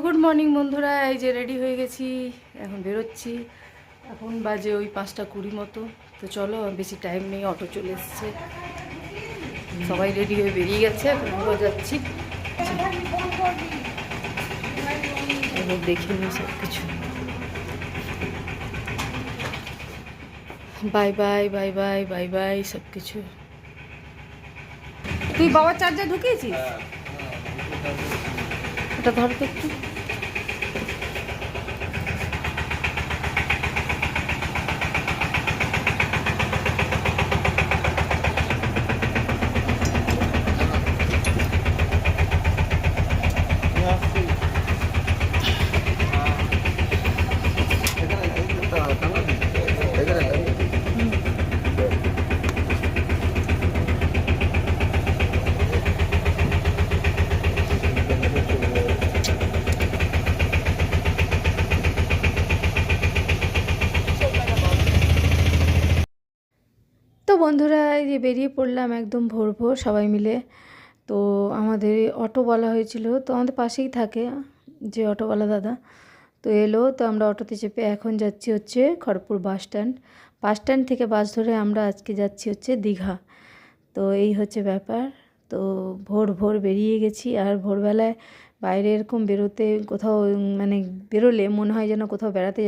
Good morning বন্ধুরা, এই যে রেডি হয়ে গেছি, এখন বেরোচ্ছি। এখন বাজে ওই 5:20 মতো। তো চলো, বেশি টাইম নেই, অটো চলে এসছে, সবাই রেডি হয়ে বেরিয়ে গেছে, এখন আমরা যাচ্ছি। এবার দেখে নিই সব কিছু। Bye bye bye bye bye bye সব কিছু। তুই বাবার চার্জার ঢুকিয়েছিস? ওটা ধর তো একটু। তো বন্ধুরা, এই যে বেরিয়ে পড়লাম একদম ভোর ভোর সবাই মিলে। তো আমাদের অটো বলা হয়েছিল, তো আমাদের পাশেই থাকে যে অটোওয়ালা দাদা, তো এলো। তো আমরা অটোতে চেপে এখন যাচ্ছি হচ্ছে Kharagpur bus stand. Bus stand থেকে বাস ধরে আমরা আজকে যাচ্ছি হচ্ছে দীঘা। তো এই হচ্ছে ব্যাপার। তো ভোর ভোর বেরিয়ে গেছি, আর ভোরবেলায় বাইরে এরকম বেরোতে কোথাও মানে বেরোলে মনে হয় যেন কোথাও বেড়াতে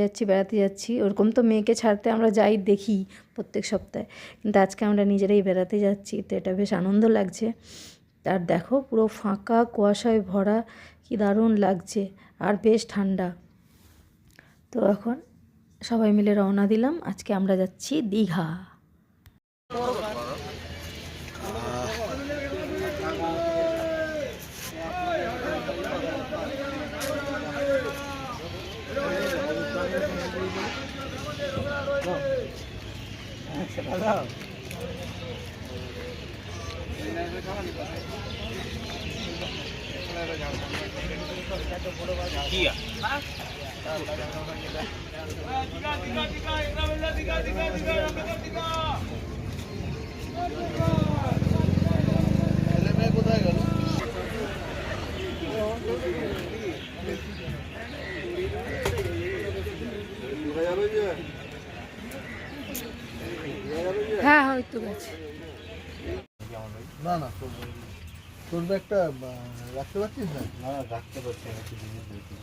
যাচ্ছি। ওরকম তো মেয়েকে ছাড়তে আমরা যাই দেখি প্রত্যেক সপ্তাহে, কিন্তু আজকে আমরা নিজেরাই বেড়াতে যাচ্ছি, তো এটা বেশ আনন্দ লাগছে। আর দেখো, পুরো ফাঁকা, কুয়াশায় ভরা, কি দারুণ লাগছে, আর বেশ ঠান্ডা। তো এখন সবাই মিলে রওনা দিলাম, আজকে আমরা যাচ্ছি দীঘা। হ্যাঁ, হয়তো গেছে। না না, তোর ব্যাগটা রাখতে পারছিস না? না রাখতে পারছি না, কিছু জিনিস দেখি।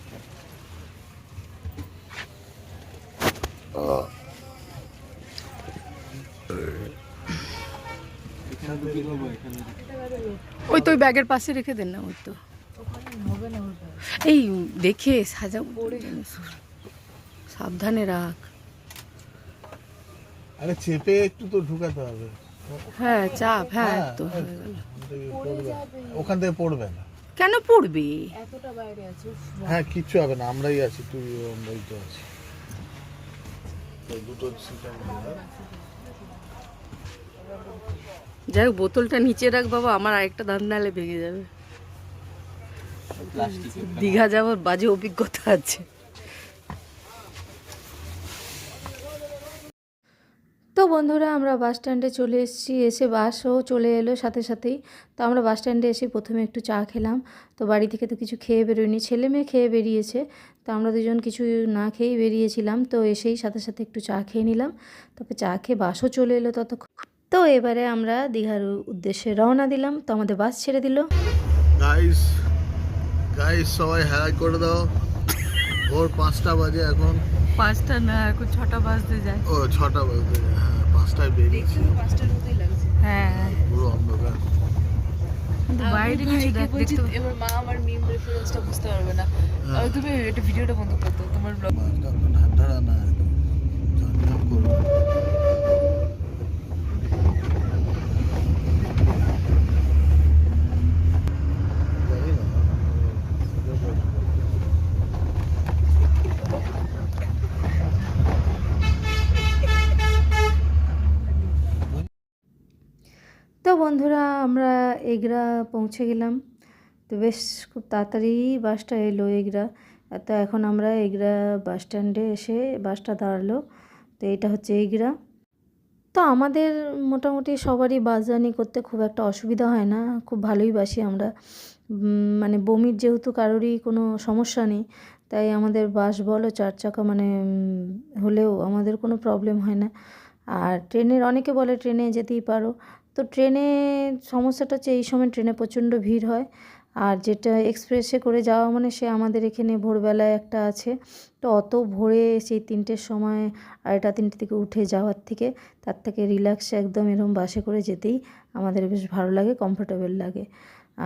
ওই তো ওই ব্যাগের পাশে রেখে দেন না, ওই তো এই দেখে সাজাও, সাবধানে রাখ। আরে চেপে একটু তো ঢুকাতে হবে। হ্যাঁ, চাপ, হ্যাঁ তো হয়ে গেল। ওখান থেকে পড়বে না। কেন পড়বে? হ্যাঁ, কিচ্ছু হবে না, আমরাই আছি, তুই আমরাই তো আছি। দুটো সিট যাই হোক, বোতলটা নিচে রাখ বাবা, আমার আরেকটা দাঁত নালে ভেঙে যাবে। দীঘা যাওয়ার বাজে অভিজ্ঞতা আছে। তো বন্ধুরা, আমরা বাস স্ট্যান্ডে চলে এসেছি, এসে বাসও চলে এলো সাথে সাথেই। তো আমরা বাস স্ট্যান্ডে এসে প্রথমে একটু চা খেলাম। তো বাড়ি থেকে তো কিছু খেয়ে বেরোয়নি, ছেলে মেয়ে খেয়ে বেরিয়েছে, তো আমরা দুজন কিছু না খেয়েই বেরিয়েছিলাম। তো এসেই সাথে সাথে একটু চা খেয়ে নিলাম, তারপরে চা খেয়ে বাসও চলে এলো ততক্ষণ। তো এবারে আমরা দীঘার উদ্দেশ্যে রওনা দিলাম, তো আমাদের বাস ছেড়ে দিল। গাইস গাইস সবাই হ্যাঁ করে দাও। ভোর 5টা বাজে এখন। 5টা না, এখন 6টা বাজতে যায়। ও 6টা বাজে, হ্যাঁ 5টায় বেরিয়েছি। হ্যাঁ, পুরো অন্ধকার। কিন্তু বাইরে কিছু দেখতে। এবার মা আমার মিম রেফারেন্সটা বুঝতে পারবে না। আর তুমি এটা ভিডিওটা বন্ধ করতে, তোমার ব্লগ ঠান্ডা না, ঝনঝন করবে। তো বন্ধুরা, আমরা এগরা পৌঁছে গেলাম। তো বেশ খুব তাড়াতাড়ি বাসটা এলো এগরা। তো এখন আমরা এগরা বাস স্ট্যান্ডে এসে বাসটা দাঁড়ালো। তো এটা হচ্ছে এগরা। তো আমাদের মোটামুটি সবারই বাস জার্নি করতে খুব একটা অসুবিধা হয় না, খুব ভালোই বাসি আমরা। মানে বমির যেহেতু কারোরই কোনো সমস্যা নেই, তাই আমাদের বাস বলো 4 চাকা মানে হলেও আমাদের কোনো প্রবলেম হয় না। আর ট্রেনের অনেকে বলে ট্রেনে যেতেই পারো, তো ট্রেনে সমস্যাটা হচ্ছে এই সময় ট্রেনে প্রচণ্ড ভিড় হয়। আর যেটা এক্সপ্রেসে করে যাওয়া মানে সে আমাদের এখানে ভোরবেলায় একটা আছে, তো অত ভোরে সেই 3টের সময় 2:30 থেকে উঠে যাওয়ার থেকে তার থেকে রিল্যাক্সে একদম এরকম বাসে করে যেতেই আমাদের বেশ ভালো লাগে, কমফোর্টেবল লাগে।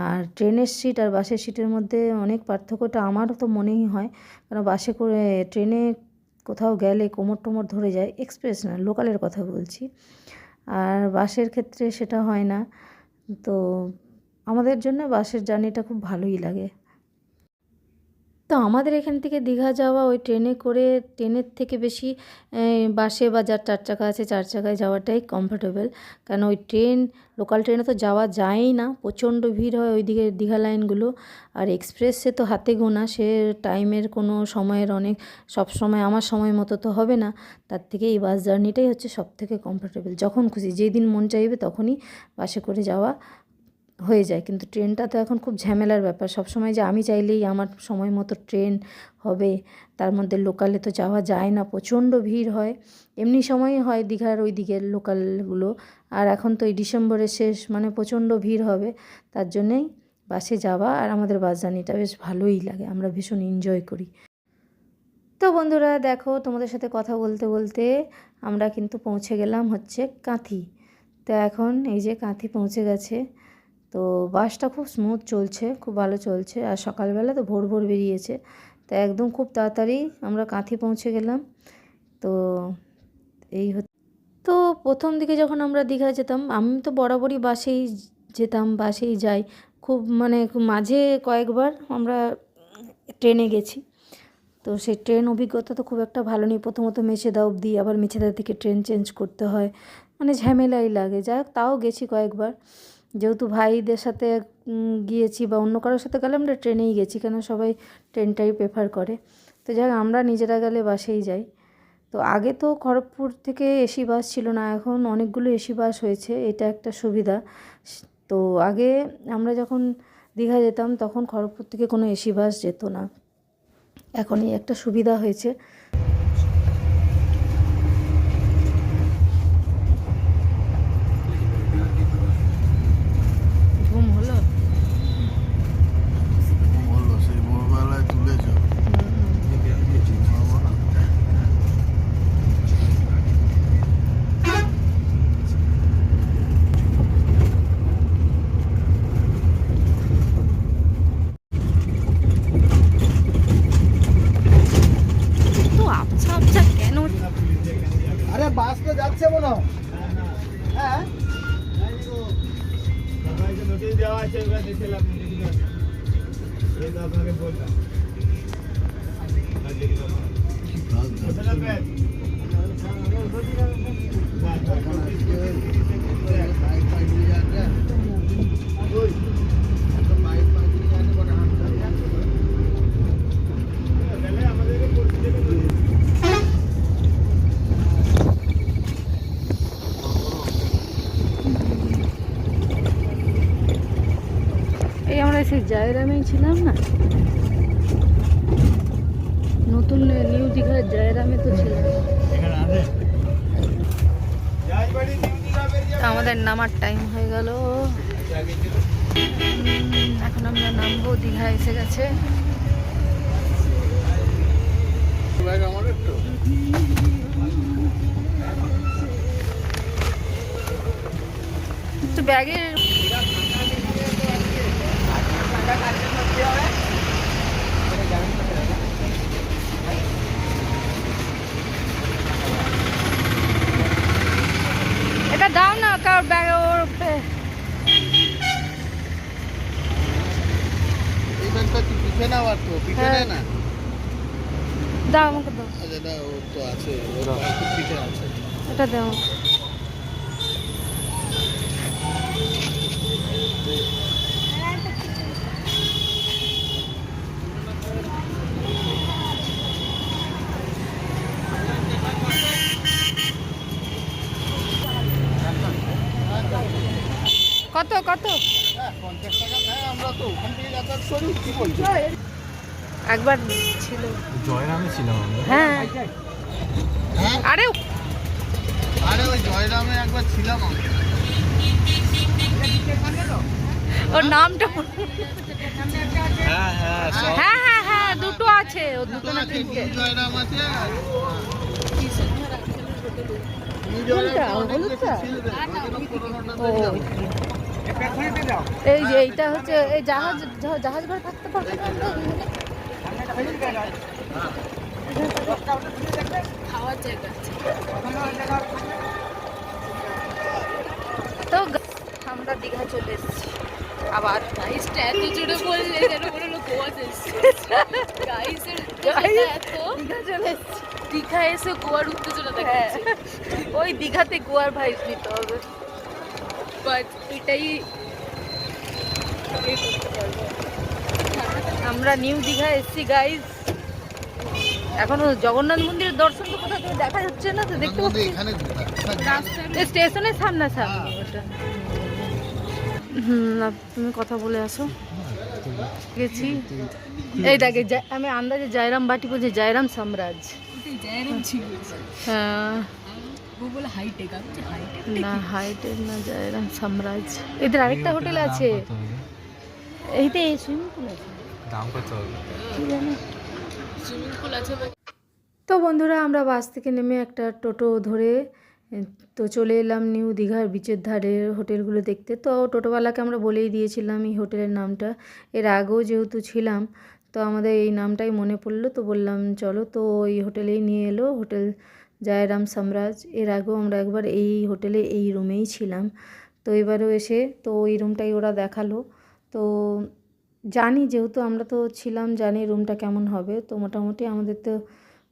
আর ট্রেনের সিট আর বাসের সিটের মধ্যে অনেক পার্থক্যটা আমারও তো মনেই হয়, কারণ বাসে করে ট্রেনে কোথাও গেলে কোমর টোমর ধরে যায়, এক্সপ্রেস না লোকালের কথা বলছি, আর বাসের ক্ষেত্রে সেটা হয় না। তো আমাদের জন্য বাসের জার্নিটা খুব ভালোই লাগে। তো আমাদের এখান থেকে দীঘা যাওয়া ওই ট্রেনে করে, ট্রেনের থেকে বেশি বাসে বা যার 4 চাকা আছে 4 চাকায় যাওয়াটাই কমফোর্টেবল। কারণ ওই ট্রেন, লোকাল ট্রেনে তো যাওয়া যায়ই না, প্রচণ্ড ভিড় হয় ওইদিকে দীঘা লাইনগুলো। আর এক্সপ্রেসে তো হাতে গোনা, সে টাইমের কোনো সময়ের অনেক, সব সময় আমার সময় মতো তো হবে না। তার থেকে এই বাস জার্নিটাই হচ্ছে সবথেকে কমফোর্টেবল, যখন খুশি যেই দিন মন চাইবে তখনই বাসে করে যাওয়া হয়ে যায়। কিন্তু ট্রেনটা তো এখন খুব ঝামেলার ব্যাপার, সব সময় যে আমি চাইলেই আমার সময় মতো ট্রেন হবে, তার মধ্যে লোকালে তো যাওয়া যায় না, প্রচণ্ড ভিড় হয়। এমনি সময়ই হয় দীঘার ওই দিকের লোকালগুলো, আর এখন তো এই ডিসেম্বরের শেষ, মানে প্রচণ্ড ভিড় হবে। তার জন্যেই বাসে যাওয়া, আর আমাদের বাস জার্নিটা বেশ ভালোই লাগে, আমরা ভীষণ এনজয় করি। তো বন্ধুরা দেখো, তোমাদের সাথে কথা বলতে বলতে আমরা কিন্তু পৌঁছে গেলাম হচ্ছে কাঁথি। তো এখন এই যে কাঁথি পৌঁছে গেছে। তো বাসটা খুব স্মুথ চলছে, খুব ভালো চলছে, আর সকালবেলা তো ভোর ভোর বেরিয়েছে, তো একদম খুব তাড়াতাড়ি আমরা কাঁথি পৌঁছে গেলাম। তো এই তো প্রথম দিকে যখন আমরা দীঘা যেতাম, আমি তো বরাবরই বাসেই যেতাম, বাসেই যাই, খুব মানে মাঝে কয়েকবার আমরা ট্রেনে গেছি। তো সেই ট্রেন অভিজ্ঞতা তো খুব একটা ভালো নেই, প্রথমত মেছেদা অবধি, আবার মেছেদা থেকে ট্রেন চেঞ্জ করতে হয়, মানে ঝামেলাই লাগে। যাই হোক, তাও গেছি কয়েকবার, যেহেতু ভাইদের সাথে গিয়েছি বা অন্য কারোর সাথে গেলে আমরা ট্রেনেই গেছি, কেন সবাই ট্রেনটাই প্রেফার করে। তো যাই হোক, আমরা নিজেরা গেলে বাসেই যাই। তো আগে তো খড়গপুর থেকে এসি বাস ছিল না, এখন অনেকগুলো এসি বাস হয়েছে, এটা একটা সুবিধা। তো আগে আমরা যখন দীঘা যেতাম তখন খড়গপুর থেকে কোনো এসি বাস যেত না, এখন এই একটা সুবিধা হয়েছে। ঘুম হলো? বললো সেই ভোরবেলায় তুলেছ। তো আচ্ছা আচ্ছা কেন? আরে বাস তো যাচ্ছে মনে হয়। হ্যাঁ নোটিশ দেওয়া আছে, ওরা দিয়েছিলাম এই তো আপনাকে বললাম। এই আমরা সেই জয়রামেই ছিলাম না, নতুন নিউ দীঘার জয়রামে তো ছিলাম। আমাদের নামার টাইম হয়ে গেল, এখন আমরা নামবো, দীঘা এসে গেছে। আমার একটু তো ব্যাগের এটা দাও না, কার ব্যাগ ওর এই ব্যাগটা কি পিঠে না, আর তো পিঠে হ্যাঁ। নেয় না। দাও আমাকে, দাও আচ্ছা এটা ওর তো আছে, ওর পিঠে আছে। এটা দাও। কত কত? হ্যাঁ 50 টাকা নেয়, আমরা তো ওখান থেকে যাতায়াত করি কি বলছো? একবার ছিল জয়রামে ছিলাম আমরা। হ্যাঁ হ্যাঁ আরে আরে ওই জয়রামে একবার ছিলাম আমি। ওর নামটা হ্যাঁ হ্যাঁ সব হ্যাঁ হ্যাঁ হ্যাঁ দুটো আছে ও দুটো না আছে, তিনটে নিউ জয়রাম আছে আর নিউ কোনটা? জয়রামে অনেক হলুদটা? বেশি ছিল রে, ওইখানে পুরোনোটা ও দেখলাম। এই যে এইটা হচ্ছে এই জাহাজ ঘরে থাকতে পারবে না আমরা? খাওয়ার জায়গা আছে। তো আমরা দীঘা চলে এসেছি আবার। গাইসটা এত জোরে বললে যেন মনে হলো গোয়া এসেছে। গাইসের এত দীঘা চলে এসেছি। দীঘা এসে গোয়ার উত্তেজনা হ্যাঁ, দেখাচ্ছে। ওই দীঘাতে গোয়ার ভাইস নিতে হবে, বাট এটাই আমরা নিউ দীঘা এসেছি গাইস। এখনো জগন্নাথ মন্দিরের দর্শন তো কোথাও থেকে দেখা যাচ্ছে না, তো দেখতে আমাদের পাচ্ছি এখানে এই স্টেশনের সামনাসামনি ওটা। তুমি কথা বলে আসো। গেছি এই দেখে আমি আন্দাজে জয়রাম বাটি বলছি, জয়রাম সাম্রাজ্য। জায়রাম ছিল। হ্যাঁ ও বলে হাইটেক, আমি যে হাইটেক না হাইটেক না, জয়রাম সাম্রাজ্য। এদের আরেকটা হোটেল আছে এইতে, সুইমিং পুল আছে দাম কত হবে? কি জানি। সুইমিং পুল আছে। তো বন্ধুরা আমরা বাস থেকে নেমে একটা টোটো ধরে তো চলে এলাম নিউ দীঘার বিচের ধারে হোটেলগুলো দেখতে। তো টোটোওয়ালাকে আমরা বলেই দিয়েছিলাম এই হোটেলের নামটা, এর আগেও যেহেতু ছিলাম তো আমাদের এই নামটাই মনে পড়লো, তো বললাম চলো, তো এই হোটেলেই নিয়ে এলো, হোটেল জয়রাম সাম্রাজ্য। এর আগেও আমরা একবার এই হোটেলে এই রুমেই ছিলাম, তো এবারেও এসে তো এই রুমটাই ওরা দেখালো। তো জানি যেহেতু আমরা তো ছিলাম, জানি রুমটা কেমন হবে, তো মোটামুটি আমাদের তো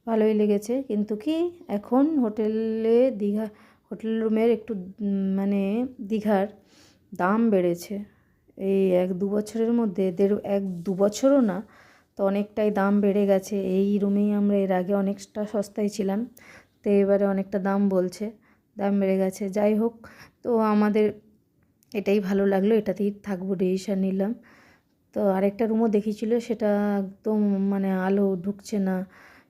ভালোই লেগেছে। কিন্তু কি এখন হোটেল রুমের একটু মানে দীঘার দাম বেড়েছে এই 1-2 বছরের মধ্যে, 1-2 বছরও না, তো অনেকটাই দাম বেড়ে গেছে। এই রুমেই আমরা এর আগে অনেকটা সস্তায় ছিলাম, তো এবারে অনেকটা দাম বলছে, দাম বেড়ে গেছে। যাই হোক, তো আমাদের এটাই ভালো লাগলো, এটাতেই থাকবো ডিসিশন নিলাম। তো আরেকটা রুমও দেখিয়েছিল, সেটা একদম মানে আলো ঢুকছে না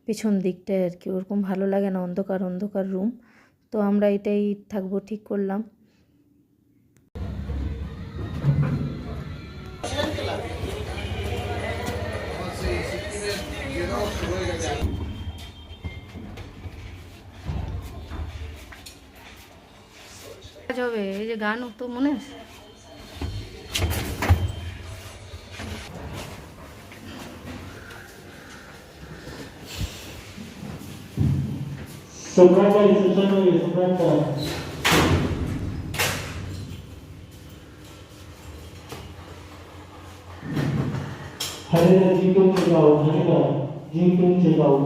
পেছন দিকটায় আর কি, ওরকম ভালো লাগে না, অন্ধকার অন্ধকার রুম। তো আমরা এটাই থাকবো ঠিক করলাম। হবে এই যে গান তো মনে আছে। Sobrata y Susana y Sobrata. हरेरा जीतो चलाओ, हरेरा जीतो चलाओ।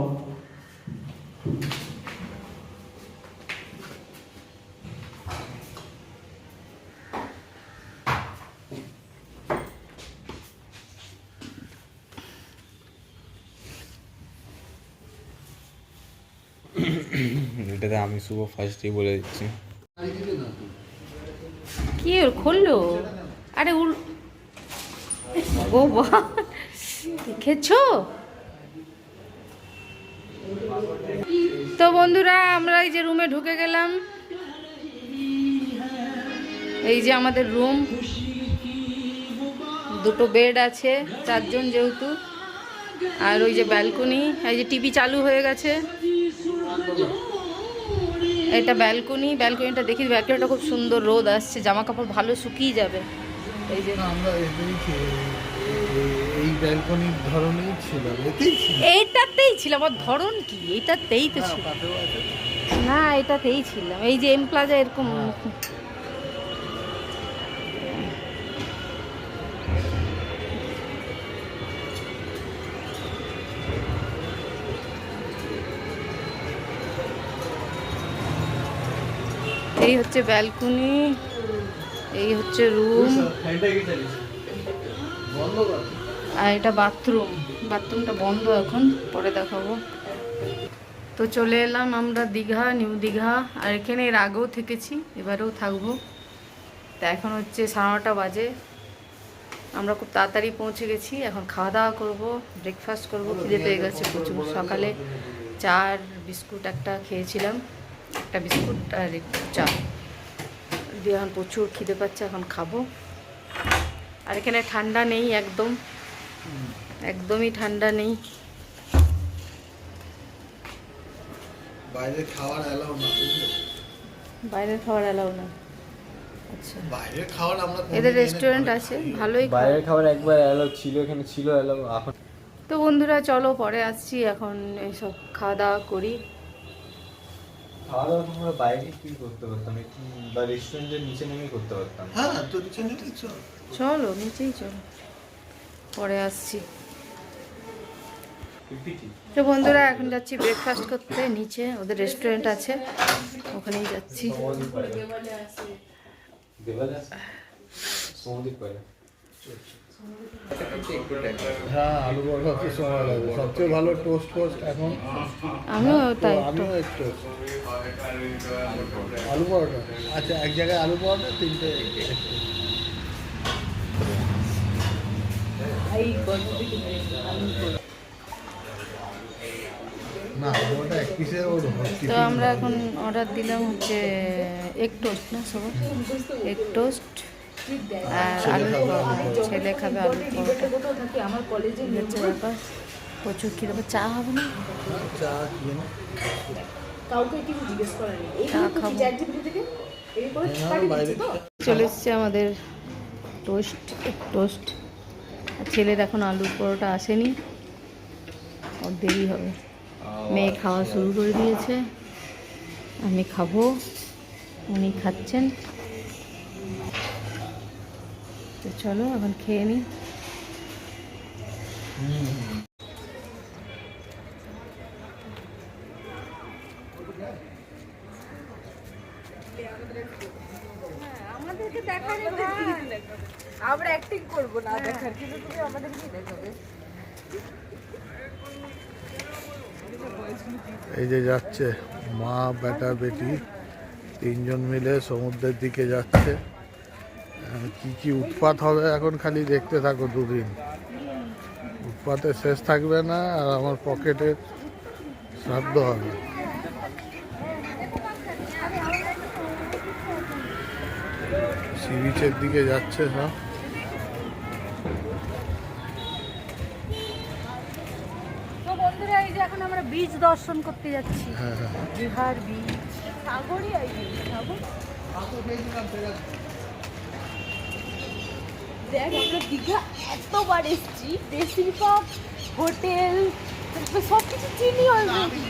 এটাতে আমি শুভ ফার্স্টেই বলে দিচ্ছি। কি ওর খুললো? আরে ভগবান, দেখেছো? তো বন্ধুরা আমরা এই যে রুমে ঢুকে গেলাম, এই যে আমাদের রুম, দুটো বেড আছে, 4 জন যেহেতু, আর ওই যে ব্যালকনি, এই যে টিভি চালু হয়ে গেছে, এটা ব্যালকনিটা দেখি, ব্যালকনিটা খুব সুন্দর, রোদ আসছে, জামা কাপড় ভালো শুকিয়ে যাবে। এই যে আমরা এই ব্যালকনির ধরনেই ছিলাম, এতেই ছিল। এইটাতেই ছিলাম, আর ধরন কি, এইটাতেই তো ছিল না, এটাতেই ছিলাম। এই যে এম প্লাজা এরকম এই হচ্ছে ব্যালকনি, এই হচ্ছে রুম, আর এটা বাথরুমটা বন্ধ এখন, পরে দেখাবো। তো চলে এলাম আমরা দীঘা, নিউ দীঘা, আর এখানে এর আগেও থেকেছি, এবারেও থাকবো। তা এখন হচ্ছে 9:30 বাজে, আমরা খুব তাড়াতাড়ি পৌঁছে গেছি। এখন খাওয়া দাওয়া করবো, ব্রেকফাস্ট করবো, খিদে পেয়ে গেছে প্রচুর। সকালে চা আর বিস্কুট একটা খেয়েছিলাম, একটা বিস্কুট আর একটু চা দিয়ে এখন প্রচুর খিদে পাচ্ছে, এখন খাবো। আর এখানে ঠান্ডা নেই, একদমই ঠান্ডা নেই। বাইরে খাওয়ার অ্যালাউ না, বুঝলে? বাইরের খাবার অ্যালাউ না। আচ্ছা, বাইরের খাওয়ার আমরা এদের রেস্টুরেন্ট আছে, ভালোই খাবার। বাইরের খাবার একবার অ্যালাউ ছিল, এখানে ছিল অ্যালাউ, এখন তো বন্ধুরা চলো পরে আসছি, এখন এইসব খাওয়া দাওয়া করি। খাওয়া দাওয়া তোমরা বাইরে কি করতে পারতাম, বা রেস্টুরেন্টের নিচে নেমে করতে পারতাম। হ্যাঁ তো নিচে নিতে চল। চলো নিচেই চলো, পরে আসছি। তো বন্ধুরা এখন যাচ্ছি ব্রেকফাস্ট করতে নিচে, ওদের রেস্টুরেন্ট আছে, ওখানেই যাচ্ছি। হ্যাঁ আলু পরোটা হতে সময় লাগবে, সবচেয়ে ভালো টোস্ট ফোস্ট এখন। আমিও তাই আমিও একটু আলু পরোটা। আচ্ছা, এক জায়গায় আলু পরোটা, 3টে না ওটা এক পিসের ওর ভর্তি। তো আমরা এখন অর্ডার দিলাম হচ্ছে এগ টোস্ট, না সবার এগ টোস্ট আর আলু পরোটা। ছেলে খাবে আলু পরোটা। আমার কলেজে হচ্ছে ব্যাপার, প্রচুর খিদে। চা হবে না? চা খেয়ে নে। চা খাবো। বাইরে চলে এসছে আমাদের টোস্ট, এগ টোস্ট। আর ছেলের এখন আলু পরোটা আসেনি, ওর দেরি হবে। মেয়ে খাওয়া শুরু করে দিয়েছে, আমি খাবো, উনি খাচ্ছেন। তো চলো এখন খেয়ে নিই। আমরা অ্যাক্টিং করবো না দেখার, কিন্তু তুমি আমাদেরকেই দেখাবে। এই যে যাচ্ছে মা বেটা বেটি 3জন মিলে সমুদ্রের দিকে যাচ্ছে। কি কি উৎপাত হবে এখন খালি দেখতে থাকো, দুদিন উৎপাতে শেষ থাকবে না, আর আমার পকেটে শ্রাদ্ধ হবে। সি বিচের দিকে যাচ্ছে সব। তো বন্ধুরা এই যে এখন আমরা বিচ দর্শন করতে যাচ্ছি, হ্যাঁ হ্যাঁ বিহার বিচ। সাগরই আইবি সাগর। দেখ আমরা দীঘা এতবার এসেছি, বেশিরভাগ হোটেল সব কিছু চিনি অলরেডি।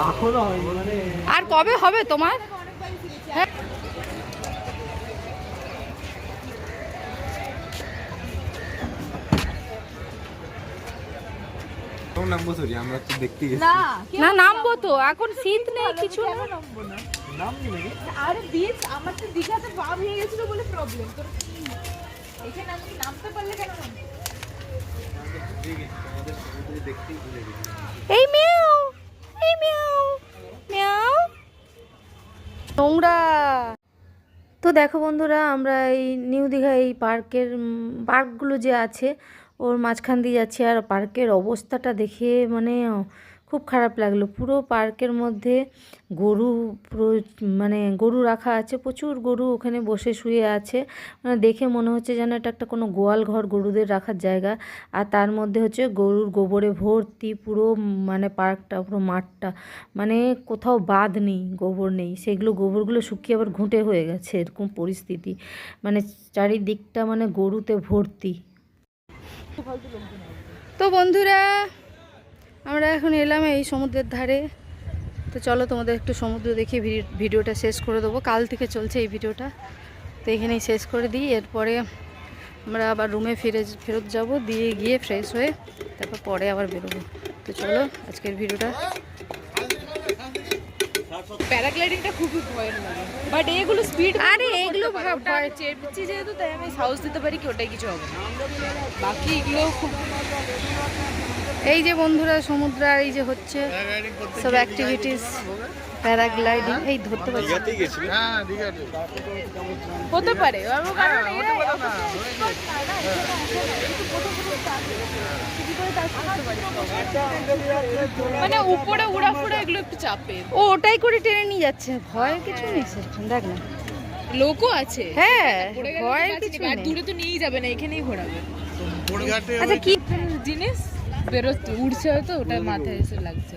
এখনো হয়নি, মানে আর কবে হবে তোমার? হ্যাঁ নামবো, সরি আমরা তো দেখতে গেছি। না না নামবো তো, এখন শীত নেই কিছু না। নামবো না। নামবি নাকি? আরে বিচ আমার তো দীঘাতে পা ভেঙে গেছিল বলে প্রবলেম। তোর এখানে আমি নামতে পারলে কেন নামবো? এই মিয়াও, এই মিয়াও, মিয়াও, নোংরা। তো দেখো বন্ধুরা, আমরা এই নিউ দীঘা এই পার্কগুলো যে আছে ওর মাঝখান দিয়ে যাচ্ছি, আর পার্কের অবস্থাটা দেখে মানে খুব খারাপ লাগলো। পুরো পার্কের মধ্যে গরু, পুরো মানে গরু রাখা আছে, প্রচুর গরু ওখানে বসে শুয়ে আছে। মানে দেখে মনে হচ্ছে যেন এটা একটা কোনো গোয়াল ঘর, গরুদের রাখার জায়গা। আর তার মধ্যে হচ্ছে গরুর গোবরে ভর্তি পুরো, মানে পার্কটা পুরো মাঠটা, মানে কোথাও বাদ নেই, গোবর নেই। সেগুলো গোবরগুলো শুকিয়ে আবার ঘুঁটে হয়ে গেছে, এরকম পরিস্থিতি। মানে চারিদিকটা মানে গরুতে ভর্তি। তো বন্ধুরা আমরা এখন এলাম এই সমুদ্রের ধারে। তো চলো তোমাদের একটু সমুদ্র দেখিয়ে ভিডিওটা শেষ করে দেবো। কাল থেকে চলছে এই ভিডিওটা, তো এখানেই শেষ করে দিই। এরপরে আমরা আবার রুমে ফেরত যাব, দিয়ে গিয়ে ফ্রেশ হয়ে তারপর পরে আবার বেরোবো। তো চলো আজকের ভিডিওটা। প্যারাগ্লাইডিংটা খুবই ভয়ের লাগে, বাট এগুলো স্পিড। আরে এগুলো ভয়, চেপছি যেহেতু, তাই আমি সাহস দিতে পারি কি ওটাই কিছু হবে না। বাকি এগুলো খুব এই যে বন্ধুরা সমুদ্র আর এই যে হচ্ছে সব অ্যাক্টিভিটিস, প্যারাগ্লাইডিং, এই ধরতে পারছি। হ্যাঁ ঠিক আছে। হতে পারে কারণ মানে উপরে উড়াফুড়া এগুলো একটু চাপের। ও ওটাই করে টেনে নিয়ে যাচ্ছে, ভয় কিছু নেই সেরকম, দেখ না। লোকও আছে, হ্যাঁ পড়ে গেলে ভয় বাঁচি কিছু নেই। আর নেই। দূরে তো নিয়েই যাবে না, এখানেই ঘোরাবে। পরিঘাটে আচ্ছা কি জিনিস বেরোচ্ছে, উড়ছে হয়তো, ওটা মাথায় এসে লাগছে।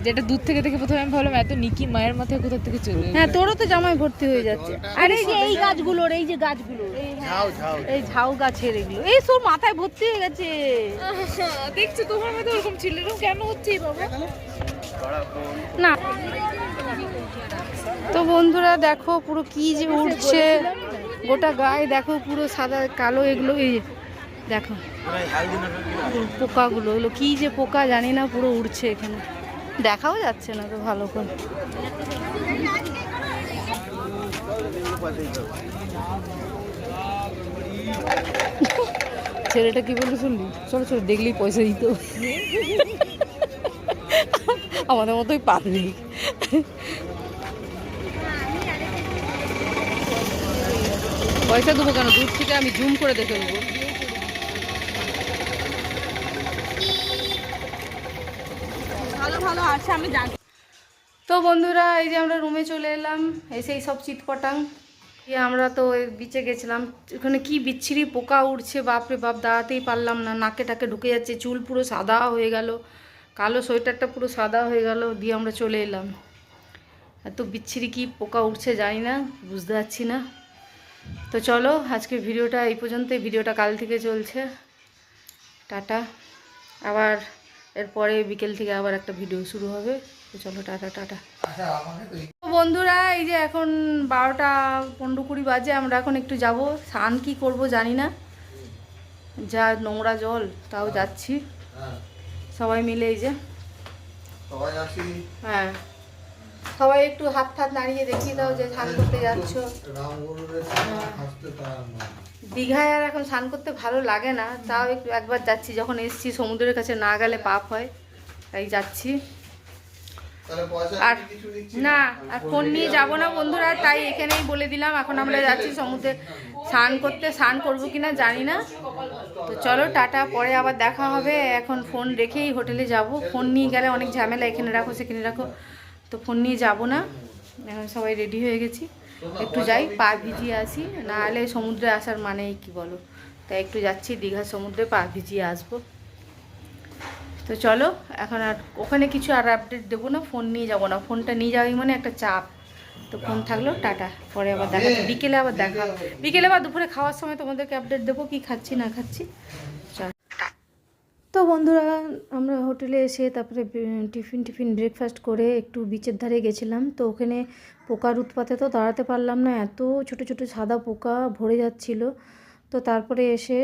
যেটা দূর থেকে দেখে প্রথমে আমি ভাবলাম এত নিকি মায়ের মাথায় কোথা থেকে চলে এলো। হ্যাঁ তোরও তো জামাই ভর্তি হয়ে যাচ্ছে। আর এই যে এই গাছগুলোর, এই যে গাছগুলো, ঝাউ ঝাউ এই ঝাউ গাছের এগুলো, এই সব মাথায় ভর্তি হয়ে গেছে। দেখছো তোমার মাথায় ওরকম ছিল, এরকম কেন হচ্ছে বাবা? না তো বন্ধুরা দেখো পুরো কি যে উঠছে, গোটা গায়ে দেখো পুরো সাদা কালো এগুলো, এই দেখো পোকাগুলো, এগুলো কি যে পোকা জানি না, পুরো উড়ছে এখানে, দেখাও যাচ্ছে না তো ভালো করে। ছেলেটা কি বলতে শুনলি, চলো চলো দেখলেই পয়সা দিত, আমাদের মতোই পাবলিক। পয়সা দেবো কেন, দূর থেকে আমি জুম করে দেখে দেবো। ভালো ভালো আছে, আমি জানি। তো বন্ধুরা এই যে আমরা রুমে চলে এলাম, এসেই সব চিটপটাং আমরা তো বিচে গেছিলাম, ওখানে কি বিচ্ছিরি পোকা উঠছে, বাপরে বাপ, দাঁড়াতেই পারলাম না, নাকে টাকে ঢুকে যাচ্ছে, চুল পুরো সাদা হয়ে গেল, কালো সোয়েটারটা পুরো সাদা হয়ে গেল, দিয়ে আমরা চলে এলাম। এত বিচ্ছিরি কি পোকা উঠছে জানি না, বুঝতে পারছি না। তো চলো আজকে ভিডিওটা এই পর্যন্তই, ভিডিওটা কাল থেকে চলছে, টাটা। আবার এরপরে বিকেল থেকে আবার একটা ভিডিও শুরু হবে, তো চলো টাটা টাটা। তো বন্ধুরা এই যে এখন 12টা 15-20 বাজে, আমরা এখন একটু যাব, স্নান কি করব জানি না, যা নোংরা জল, তাও যাচ্ছি সবাই মিলে। এই যে সবাই আসি, হ্যাঁ সবাই একটু হাত হাত নাড়িয়ে দেখিয়ে দাও যে স্নান করতে যাচ্ছ। রামগরুরের হাসতে তার না। দীঘায় আর এখন স্নান করতে ভালো লাগে না, তাও একটু একবার যাচ্ছি, যখন এসছি সমুদ্রের কাছে না গেলে পাপ হয়, তাই যাচ্ছি। তাহলে পয়সা আর কিছু দিচ্ছি না, আর ফোন নিয়ে যাবো না বন্ধুরা, তাই এখানেই বলে দিলাম, এখন আমরা যাচ্ছি সমুদ্রে স্নান করতে, স্নান করবো কিনা জানি না। তো চলো টাটা, পরে আবার দেখা হবে। এখন ফোন রেখেই হোটেলে যাব, ফোন নিয়ে গেলে অনেক ঝামেলা, এখানে রাখো সেখানে রাখো, তো ফোন নিয়ে যাব না। এখন সবাই রেডি হয়ে গেছি, একটু যাই পা ভিজিয়ে আসি, না হলে সমুদ্রে আসার মানেই কি বলো, তাই একটু যাচ্ছি দীঘা সমুদ্রে, পা ভিজিয়ে আসবো। তো চলো এখন আর ওখানে কিছু আর আপডেট দেবো না, ফোন নিয়ে যাবো না, ফোনটা নিয়ে যাওয়াই মানে একটা চাপ, তো ফোন থাকলো টাটা, পরে আবার দেখা, বিকেলে আবার দেখা, বিকেলে বা দুপুরে খাওয়ার সময় তোমাদেরকে আপডেট দেবো কি খাচ্ছি না খাচ্ছি। চল। তো বন্ধুরা আমরা হোটেলে এসে তারপরে টিফিন ব্রেকফাস্ট করে একটু বিচের ধারে গেছিলাম, তো ওখানে পোকার উৎপাতে তো দাঁড়াতে পারলাম না, এত ছোট ছোট সাদা পোকা ভরে যাচ্ছিল। তো তারপরে এসে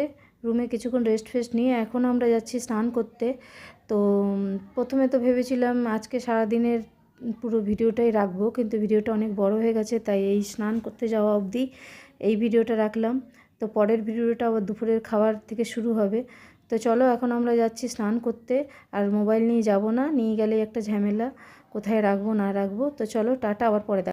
রুমে কিছুক্ষণ রেস্ট নিয়ে এখন আমরা যাচ্ছি স্নান করতে। তো প্রথমে তো ভেবেছিলাম আজকে সারাদিনের পুরো ভিডিওটাই রাখবো, কিন্তু ভিডিওটা অনেক বড় হয়ে গেছে, তাই এই স্নান করতে যাওয়া অবধি এই ভিডিওটা রাখলাম। তো পরের ভিডিওটা আবার দুপুরের খাবার থেকে শুরু হবে। তো চলো এখন আমরা যাচ্ছি স্নান করতে, আর মোবাইল নিয়ে যাব না, নিয়ে গেলে একটা ঝামেলা, কোথায় রাখবো না রাখবো। তো চলো টাটা, আবার পরে দেখা।